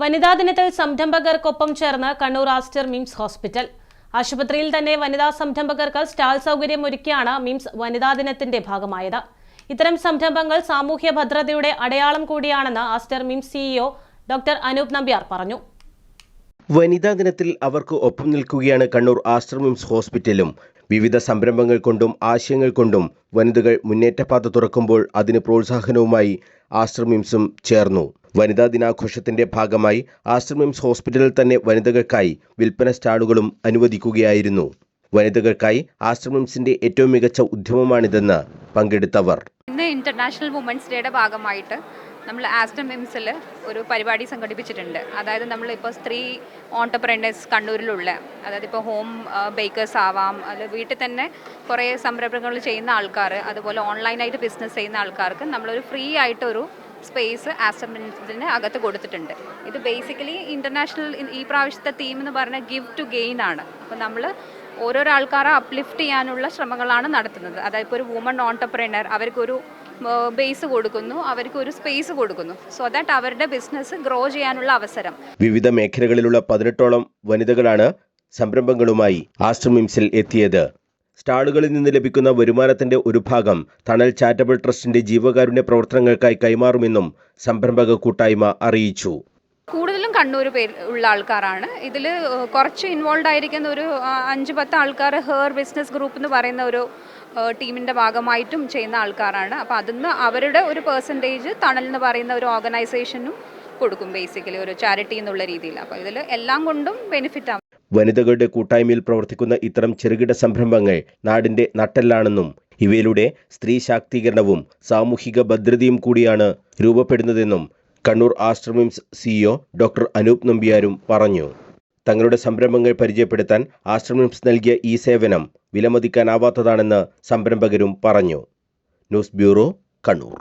വനിതാ ദിനത്തിൽ സംരംഭകർക്കൊപ്പം ചേർന്ന് കണ്ണൂർ ആസ്റ്റർ മിംസ് ഹോസ്പിറ്റൽ. ആശുപത്രിയിൽ തന്നെ വനിതാ സംരംഭകർക്ക് സ്റ്റാൾ സൗകര്യം ഒരുക്കിയാണ് മിംസ് വനിതാ ദിനത്തിന്റെ ഭാഗമായത്. ഇത്തരം സംരംഭങ്ങൾ സാമൂഹ്യ ഭദ്രതയുടെ അടയാളം കൂടിയാണെന്ന് Aster MIMS CEO doctor Anoop Nambiar പറഞ്ഞു. വനിതാ ദിനത്തിൽ അവർക്ക് ഒപ്പം നിൽക്കുകയാണ് കണ്ണൂർ ആസ്റ്റർ മിംസ് ഹോസ്പിറ്റലും. വിവിധ സംരംഭങ്ങൾ കൊണ്ടും ആശയങ്ങൾ കൊണ്ടും വനിതകൾ മുന്നേറ്റപാത തുറക്കുമ്പോൾ അതിന് പ്രോത്സാഹനവുമായി ആസ്റ്റർ മിംസും ചേർന്നു. വനിതാ ദിനാഘോഷത്തിന്റെ ഭാഗമായി ആസ്റ്റർ മിംസ് ഹോസ്പിറ്റലിൽ തന്നെ വനിതകൾക്കായി വിൽപ്പന സ്റ്റാളുകളും അനുവദിക്കുകയായിരുന്നു. വനിതകൾക്കായി ആസ്റ്റർ മിംസിന്റെ ഏറ്റവും മികച്ച ഉദ്യമമാണിതെന്ന് പങ്കെടുത്തവർ. ഇന്ന് ഇന്റർനാഷണൽ വുമൻസ് ഡേയുടെ ഭാഗമായിട്ട് നമ്മൾ ആസ്റ്റർ മിംസിൽ ഒരു പരിപാടി സംഘടിപ്പിച്ചിട്ടുണ്ട്. അതായത് നമ്മളിപ്പോൾ സ്ത്രീ ഓൺടർപ്രനേഴ്സ് കണ്ണൂരിലുള്ള, അതായത് ഇപ്പോൾ ഹോം ബേക്കേഴ്സ് ആവാം, അത് വീട്ടിൽ തന്നെ കുറേ സംരംഭങ്ങൾ ചെയ്യുന്ന ആൾക്കാർ, അതുപോലെ ഓൺലൈനായിട്ട് ബിസിനസ് ചെയ്യുന്ന ആൾക്കാർക്ക് നമ്മളൊരു ഫ്രീ ആയിട്ടൊരു സ്പേസ് ആസ്റ്റർ മിംസിന് അകത്ത് കൊടുത്തിട്ടുണ്ട്. ഇത് ബേസിക്കലി ഇൻ്റർനാഷണൽ ഈ പ്രാവശ്യത്തെ തീം എന്ന് പറഞ്ഞാൽ ഗിവ് ടു ഗെയിൻ ആണ്. അപ്പോൾ നമ്മൾ ഓരോരോ ആൾക്കാരെ അപ്ലിഫ്റ്റ് ചെയ്യാനുള്ള ശ്രമങ്ങളാണ് നടത്തുന്നത്. അതായത് ഇപ്പോൾ ഒരു വുമൺ ഓൺടർപ്രനർ, അവർക്കൊരു ബേസ് കൊടുക്കുന്നു, അവർക്ക് ഒരു സ്പേസ് കൊടുക്കുന്നു, സോ ദാറ്റ് അവരുടെ ബിസിനസ് ഗ്രോ ചെയ്യാനുള്ള അവസരം. വിവിധ മേഖലകളിലുള്ള 18ഓളം വനിതകളാണ് സംരംഭങ്ങളുമായി ആസ്റ്റർ മിംസിൽ എത്തിയത്. സ്റ്റാളുകളിൽ നിന്ന് ലഭിക്കുന്ന വരുമാനത്തിന്റെ ഒരു ഭാഗം തണൽ ചാരിറ്റബിൾ ട്രസ്റ്റിന്റെ ജീവകാരുണ്യ പ്രവർത്തനങ്ങൾക്കായി കൈമാറുമെന്നും സംരംഭക കൂട്ടായ്മ അറിയിച്ചു. കൂടുതലും കണ്ണൂർ ഉള്ള ആൾക്കാരാണ് ഇതിൽ. കുറച്ച് ഇൻവോൾവ് ആയിരിക്കുന്ന ഒരു 5-10 ആൾക്കാർ ഹെയർ ബിസിനസ് ഗ്രൂപ്പ് എന്ന് പറയുന്ന ഒരു ടീമിൻ്റെ ഭാഗമായിട്ടും ചെയ്യുന്ന ആൾക്കാരാണ്. അപ്പോൾ അതിന്ന് അവരുടെ ഒരു പെർസെൻറ്റേജ് തണൽ എന്ന് പറയുന്ന ഒരു ഓർഗനൈസേഷനും കൊടുക്കും, ബേസിക്കലി ഒരു ചാരിറ്റി എന്നുള്ള രീതിയിൽ. അപ്പോൾ ഇതിൽ എല്ലാം കൊണ്ടും ബെനിഫിറ്റ് ആവും. വനിതകളുടെ കൂട്ടായ്മയിൽ പ്രവർത്തിക്കുന്ന ഇത്തരം ചെറുകിട സംരംഭങ്ങൾ നാടിന്റെ നട്ടെല്ലാണെന്നും ഇവയിലൂടെ സ്ത്രീ ശാക്തീകരണവും സാമൂഹിക ഭദ്രതയും കൂടിയാണ് രൂപപ്പെടുന്നതെന്നും Kannur Aster MIMS CEO doctor Anoop നമ്പ്യാരും പറഞ്ഞു. തങ്ങളുടെ സംരംഭങ്ങൾ പരിചയപ്പെടുത്താൻ ആസ്റ്റർ മിംസ് നൽകിയ ഈ സേവനം വിലമതിക്കാനാവാത്തതാണെന്ന് സംരംഭകരും പറഞ്ഞു. News bureau, Kannur.